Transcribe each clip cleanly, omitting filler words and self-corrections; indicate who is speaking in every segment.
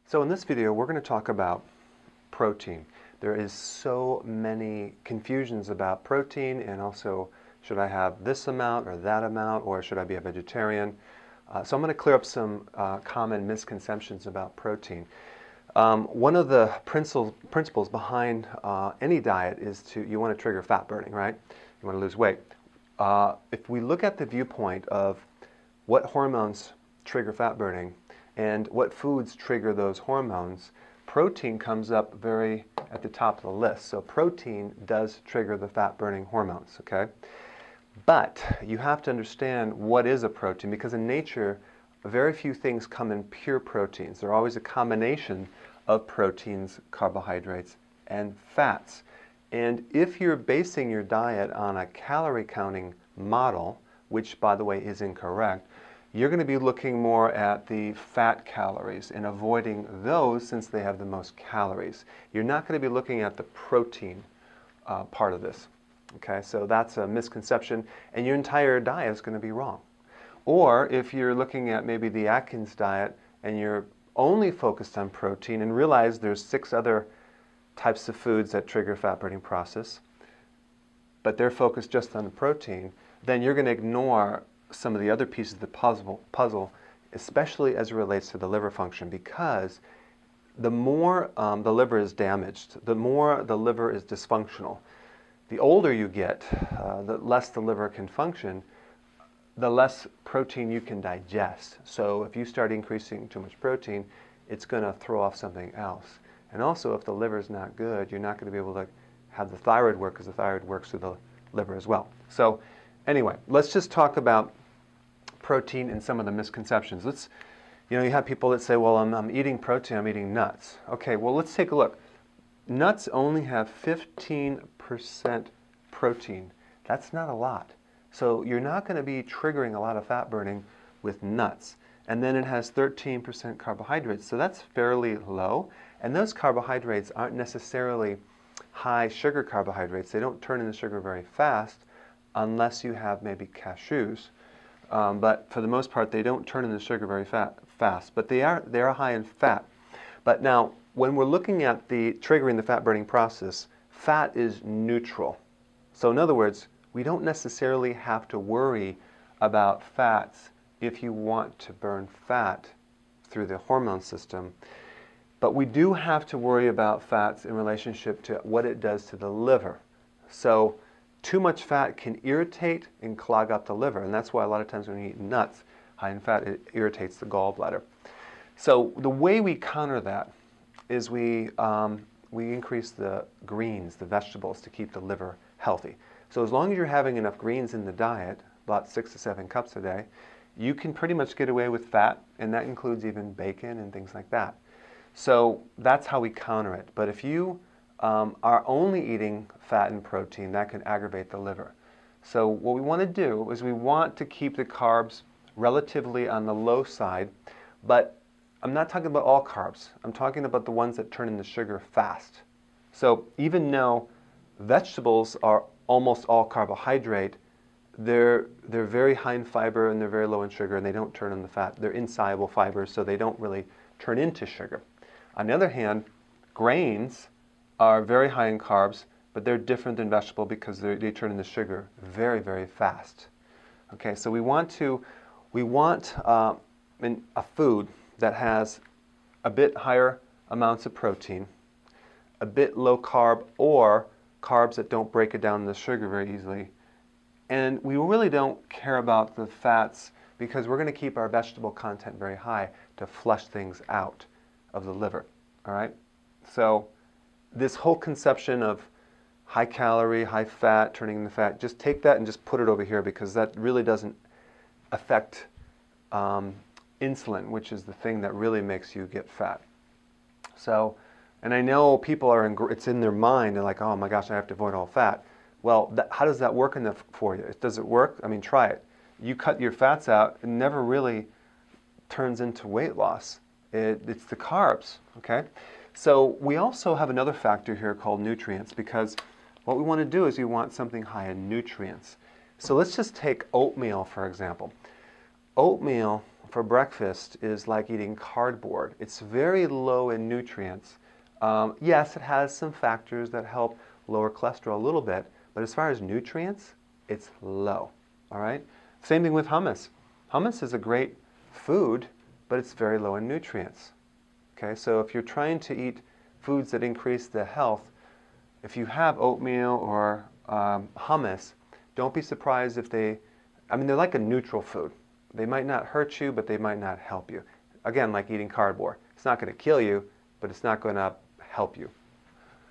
Speaker 1: So in this video, we're going to talk about protein. There is so many confusions about protein, and also should I have this amount or that amount, or should I be a vegetarian? So I'm going to clear up some common misconceptions about protein. One of the principles behind any diet is you want to trigger fat burning, right? You want to lose weight. If we look at the viewpoint of what hormones trigger fat burning and what foods trigger those hormones, protein comes up very at the top of the list. So protein does trigger the fat burning hormones, okay? But you have to understand what is a protein, because in nature, very few things come in pure proteins. They're always a combination of proteins, carbohydrates, and fats. And if you're basing your diet on a calorie counting model, which by the way is incorrect, you're going to be looking more at the fat calories and avoiding those since they have the most calories. You're not going to be looking at the protein part of this. Okay, so that's a misconception, and your entire diet is going to be wrong. Or if you're looking at maybe the Atkins diet and you're only focused on protein and realize there's 6 other types of foods that trigger fat burning process, but they're focused just on the protein, then you're going to ignore some of the other pieces of the puzzle, especially as it relates to the liver function, because the more the liver is damaged, the more the liver is dysfunctional. The older you get, the less the liver can function, the less protein you can digest. So if you start increasing too much protein, it's going to throw off something else. And also, if the liver is not good, you're not going to be able to have the thyroid work, because the thyroid works through the liver as well. So anyway, let's just talk about protein and some of the misconceptions. You have people that say, well, I'm eating protein, I'm eating nuts. Okay, well, let's take a look. Nuts only have 15% protein. That's not a lot. So you're not going to be triggering a lot of fat burning with nuts. And then it has 13% carbohydrates, so that's fairly low. And those carbohydrates aren't necessarily high sugar carbohydrates. They don't turn into sugar very fast unless you have maybe cashews. But for the most part, they don't turn into sugar very fast. But they are high in fat. But now, when we're looking at the triggering the fat burning process, fat is neutral. So in other words, we don't necessarily have to worry about fats if you want to burn fat through the hormone system. But we do have to worry about fats in relationship to what it does to the liver. So too much fat can irritate and clog up the liver, and that's why a lot of times when you eat nuts high in fat, it irritates the gallbladder. So the way we counter that is we increase the greens, the vegetables, to keep the liver healthy. So as long as you're having enough greens in the diet, about 6 to 7 cups a day, you can pretty much get away with fat, and that includes even bacon and things like that. So that's how we counter it. But if you are only eating fat and protein, that can aggravate the liver. So what we want to do is we want to keep the carbs relatively on the low side, but I'm not talking about all carbs. I'm talking about the ones that turn into sugar fast. So even though vegetables are almost all carbohydrate, they're very high in fiber and they're very low in sugar, and they don't turn into fat. They're insoluble fibers, so they don't really turn into sugar. On the other hand, grains are very high in carbs, but they're different than vegetable because they turn into sugar very, very fast. Okay, so we want a food that has a bit higher amounts of protein, a bit low carb, or carbs that don't break it down into sugar very easily. And we really don't care about the fats because we're going to keep our vegetable content very high to flush things out of the liver. All right? So this whole conception of high calorie, high fat, turning into fat, just take that and just put it over here, because that really doesn't affect insulin, which is the thing that really makes you get fat. So, and I know people it's in their mind, they're like, oh my gosh, I have to avoid all fat. Well, how does that work for you? Does it work? I mean, try it. You cut your fats out, it never really turns into weight loss. It's the carbs, okay? So we also have another factor here called nutrients, because what we want to do is we want something high in nutrients. So let's just take oatmeal, for example. Oatmeal for breakfast is like eating cardboard. It's very low in nutrients. Yes, it has some factors that help lower cholesterol a little bit, but as far as nutrients, it's low. All right? Same thing with hummus. Hummus is a great food, but it's very low in nutrients. Okay, so if you're trying to eat foods that increase the health, if you have oatmeal or hummus, don't be surprised if they're like a neutral food. They might not hurt you, but they might not help you. Again, like eating cardboard. It's not going to kill you, but it's not going to help you.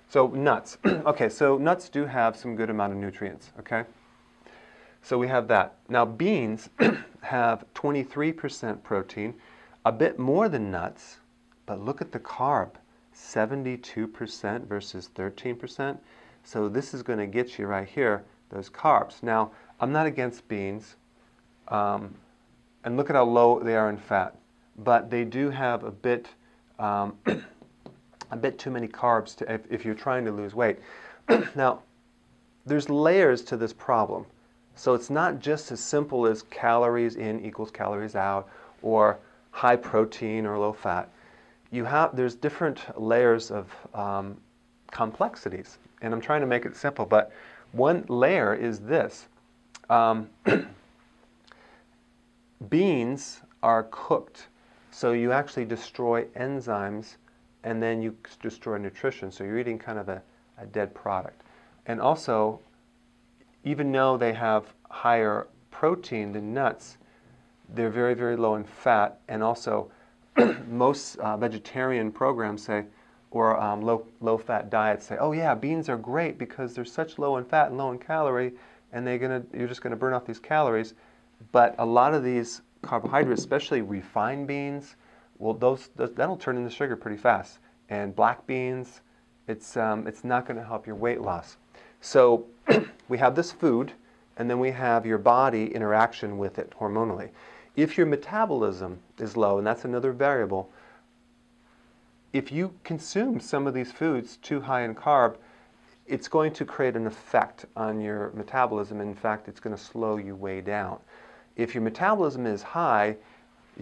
Speaker 1: So nuts. Okay, so nuts do have some good amount of nutrients, okay? So we have that. Now beans have 23% protein, a bit more than nuts, but look at the carb, 72% versus 13%. So this is going to get you right here, those carbs. Now, I'm not against beans, and look at how low they are in fat, but they do have a bit too many carbs if you're trying to lose weight. Now, there's layers to this problem. So it's not just as simple as calories in equals calories out, or high protein or low fat. There's different layers of complexities, and I'm trying to make it simple, but one layer is this. Beans are cooked, so you actually destroy enzymes, and then you destroy nutrition, so you're eating kind of a dead product. And also, even though they have higher protein than nuts, they're very, very low in fat, and also most vegetarian programs say, or low-fat diets say, oh yeah, beans are great because they're such low in fat and low in calorie, and you're just going to burn off these calories. But a lot of these carbohydrates, especially refined beans, well, that'll turn into sugar pretty fast. And black beans, it's not going to help your weight loss. So we have this food, and then we have your body interaction with it hormonally. If your metabolism is low, and that's another variable, if you consume some of these foods too high in carb, it's going to create an effect on your metabolism. In fact, it's going to slow you way down. If your metabolism is high,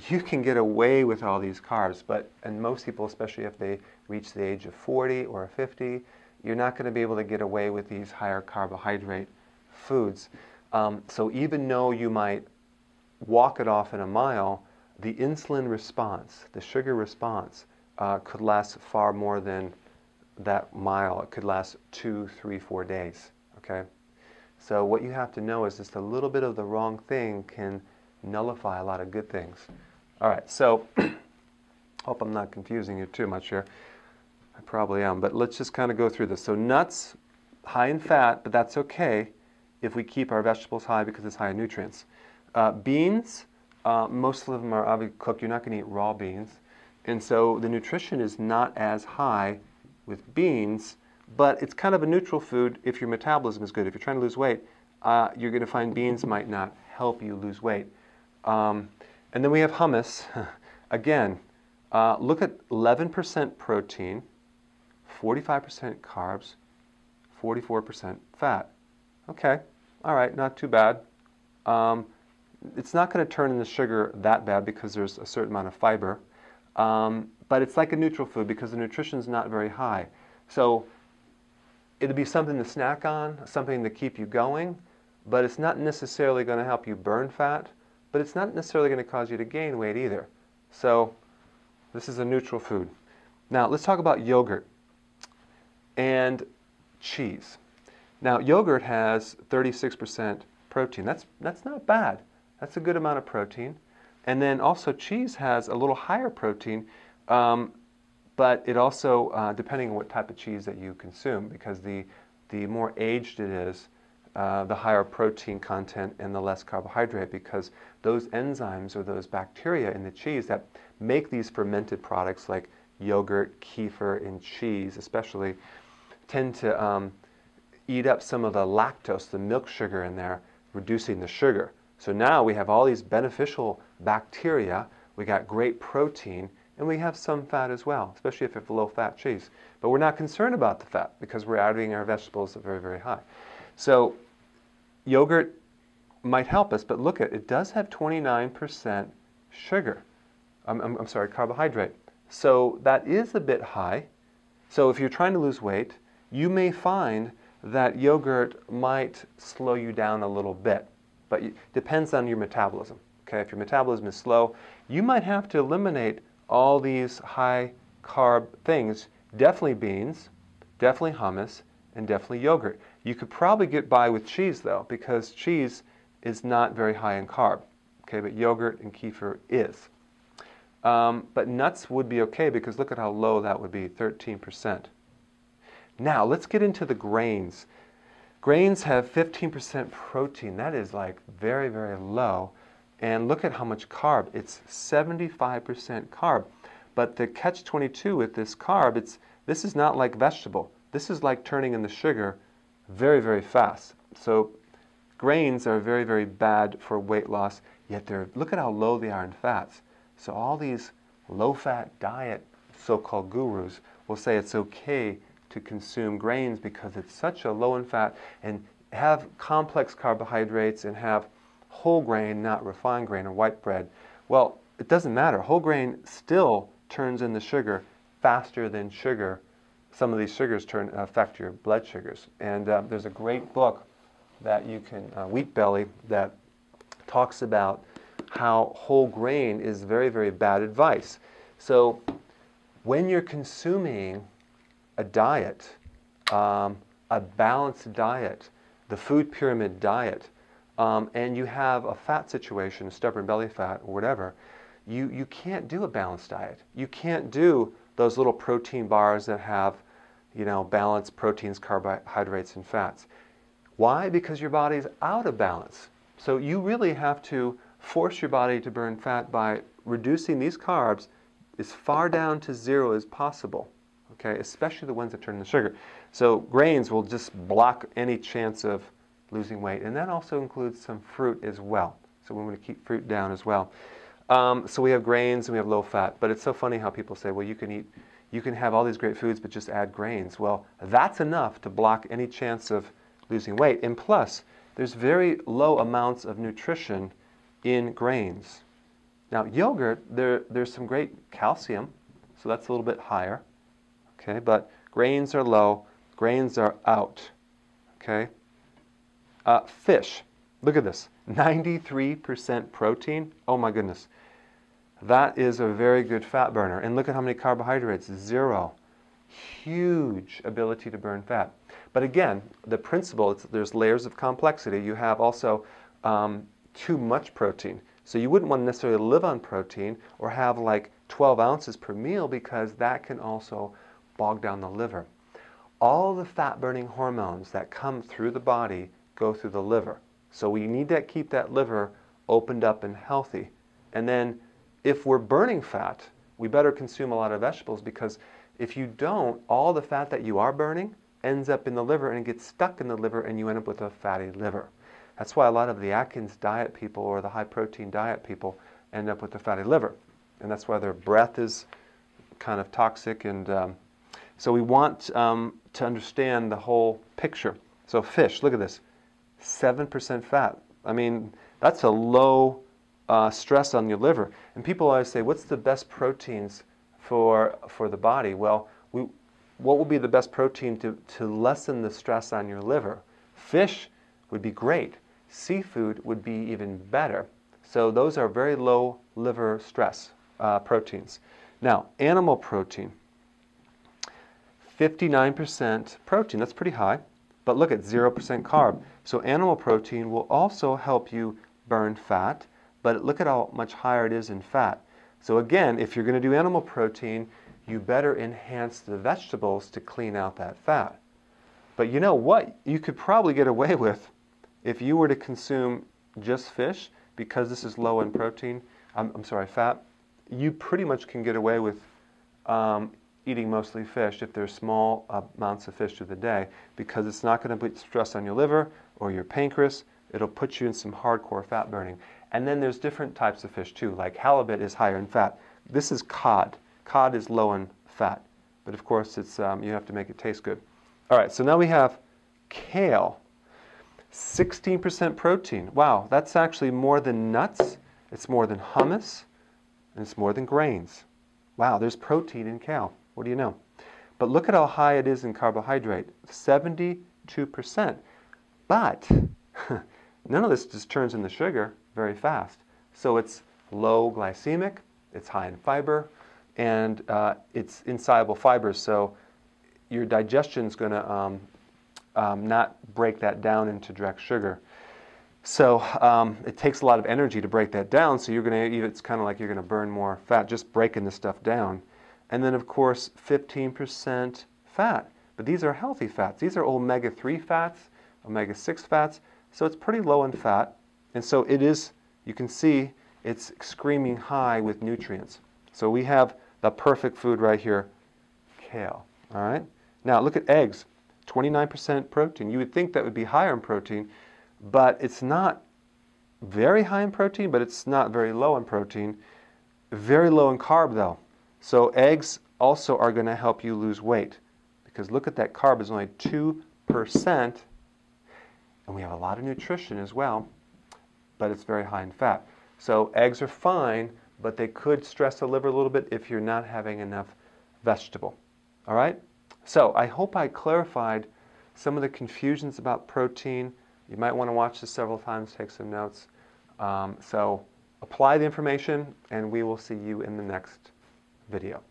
Speaker 1: you can get away with all these carbs, and most people, especially if they reach the age of 40 or 50, you're not going to be able to get away with these higher carbohydrate foods. So even though you might walk it off in a mile, the insulin response, the sugar response, could last far more than that mile. It could last 2, 3, 4 days, okay? So what you have to know is just a little bit of the wrong thing can nullify a lot of good things. All right, so hope I'm not confusing you too much here. I probably am, but let's just kind of go through this. So nuts, high in fat, but that's okay if we keep our vegetables high because it's high in nutrients. Beans, most of them are obviously cooked. You're not going to eat raw beans. And so the nutrition is not as high with beans, but it's kind of a neutral food if your metabolism is good. If you're trying to lose weight, you're going to find beans might not help you lose weight. And then we have hummus. Again, look at 11% protein, 45% carbs, 44% fat. Okay, all right, not too bad. It's not going to turn into sugar that bad because there's a certain amount of fiber. But it's like a neutral food because the nutrition is not very high. So it'll be something to snack on, something to keep you going, but it's not necessarily going to help you burn fat, but it's not necessarily going to cause you to gain weight either. So this is a neutral food. Now let's talk about yogurt and cheese. Now yogurt has 36% protein. That's not bad. That's a good amount of protein. And then also cheese has a little higher protein, but it also, depending on what type of cheese that you consume, because the more aged it is, the higher protein content and the less carbohydrate, because those enzymes or those bacteria in the cheese that make these fermented products like yogurt, kefir, and cheese especially, tend to eat up some of the lactose, the milk sugar in there, reducing the sugar. So now we have all these beneficial bacteria, we got great protein, and we have some fat as well, especially if it's a low-fat cheese. But we're not concerned about the fat because we're adding our vegetables very, very high. So yogurt might help us, but look at it does have 29% sugar. I'm sorry, carbohydrate. So that is a bit high. So if you're trying to lose weight, you may find that yogurt might slow you down a little bit, but it depends on your metabolism. Okay, if your metabolism is slow, you might have to eliminate all these high carb things. Definitely beans, definitely hummus, and definitely yogurt. You could probably get by with cheese though, because cheese is not very high in carb. Okay, but yogurt and kefir is. But nuts would be okay because look at how low that would be, 13%. Now let's get into the grains. Grains have 15% protein. That is like very, very low. And look at how much carb. It's 75% carb. But the catch-22 with this carb, this is not like vegetable. This is like turning in the sugar very, very fast. So grains are very, very bad for weight loss, yet look at how low they are in fats. So all these low-fat diet so-called gurus will say it's okay to consume grains because it's such a low in fat and have complex carbohydrates and have whole grain, not refined grain or white bread. Well, it doesn't matter. Whole grain still turns in the sugar faster than sugar. Some of these sugars affect your blood sugars. And there's a great book that you can, Wheat Belly, that talks about how whole grain is very, very bad advice. So when you're consuming a diet, a balanced diet, the food pyramid diet, and you have a fat situation, a stubborn belly fat or whatever, you can't do a balanced diet. You can't do those little protein bars that have, balanced proteins, carbohydrates, and fats. Why? Because your body's out of balance. So you really have to force your body to burn fat by reducing these carbs as far down to zero as possible. Okay, especially the ones that turn into sugar. So grains will just block any chance of losing weight, and that also includes some fruit as well. So we want to keep fruit down as well. So we have grains and we have low fat, but it's so funny how people say, well, you can have all these great foods, but just add grains. Well, that's enough to block any chance of losing weight. And plus, there's very low amounts of nutrition in grains. Now, yogurt, there's some great calcium, so that's a little bit higher. Okay, but grains are low, grains are out. Okay, fish, look at this, 93% protein. Oh my goodness, that is a very good fat burner. And look at how many carbohydrates, 0. Huge ability to burn fat. But again, the principle, there's layers of complexity. You have also too much protein. So you wouldn't want to necessarily live on protein or have like 12 ounces per meal because that can also bog down the liver. All the fat-burning hormones that come through the body go through the liver. So we need to keep that liver opened up and healthy. And then if we're burning fat, we better consume a lot of vegetables because if you don't, all the fat that you are burning ends up in the liver and it gets stuck in the liver and you end up with a fatty liver. That's why a lot of the Atkins diet people or the high-protein diet people end up with a fatty liver. And that's why their breath is kind of toxic. And so we want to understand the whole picture. So fish, look at this, 7% fat. I mean, that's a low stress on your liver. And people always say, what's the best proteins for the body? Well, what would be the best protein to lessen the stress on your liver? Fish would be great. Seafood would be even better. So those are very low liver stress proteins. Now, animal protein, 59% protein. That's pretty high. But look at 0% carb. So animal protein will also help you burn fat, but look at how much higher it is in fat. So again, if you're going to do animal protein, you better enhance the vegetables to clean out that fat. But you know what you could probably get away with if you were to consume just fish, because this is low in protein, fat, you pretty much can get away with eating mostly fish if there's small amounts of fish through the day, because it's not going to put stress on your liver or your pancreas. It'll put you in some hardcore fat burning. And then there's different types of fish too, like halibut is higher in fat. This is cod. Cod is low in fat, but of course it's you have to make it taste good. All right, so now we have kale. 16% protein. Wow, that's actually more than nuts, it's more than hummus, and it's more than grains. Wow, there's protein in kale. What do you know? But look at how high it is in carbohydrate, 72%. But none of this just turns into sugar very fast. So it's low glycemic, it's high in fiber, and it's insoluble fibers. So your digestion's going to not break that down into direct sugar. So it takes a lot of energy to break that down, so you're going to eat, it's kind of like you're going to burn more fat just breaking this stuff down. And then, of course, 15% fat. But these are healthy fats. These are omega-3 fats, omega-6 fats, so it's pretty low in fat. And so it is, you can see, it's screaming high with nutrients. So we have the perfect food right here, kale. All right? Now, look at eggs, 29% protein. You would think that would be higher in protein, but it's not very high in protein, but it's not very low in protein. Very low in carb, though. So eggs also are going to help you lose weight, because look at that carb is only 2%, and we have a lot of nutrition as well, but it's very high in fat. So eggs are fine, but they could stress the liver a little bit if you're not having enough vegetable. All right? So I hope I clarified some of the confusions about protein. You might want to watch this several times, take some notes. So apply the information, and we will see you in the next video.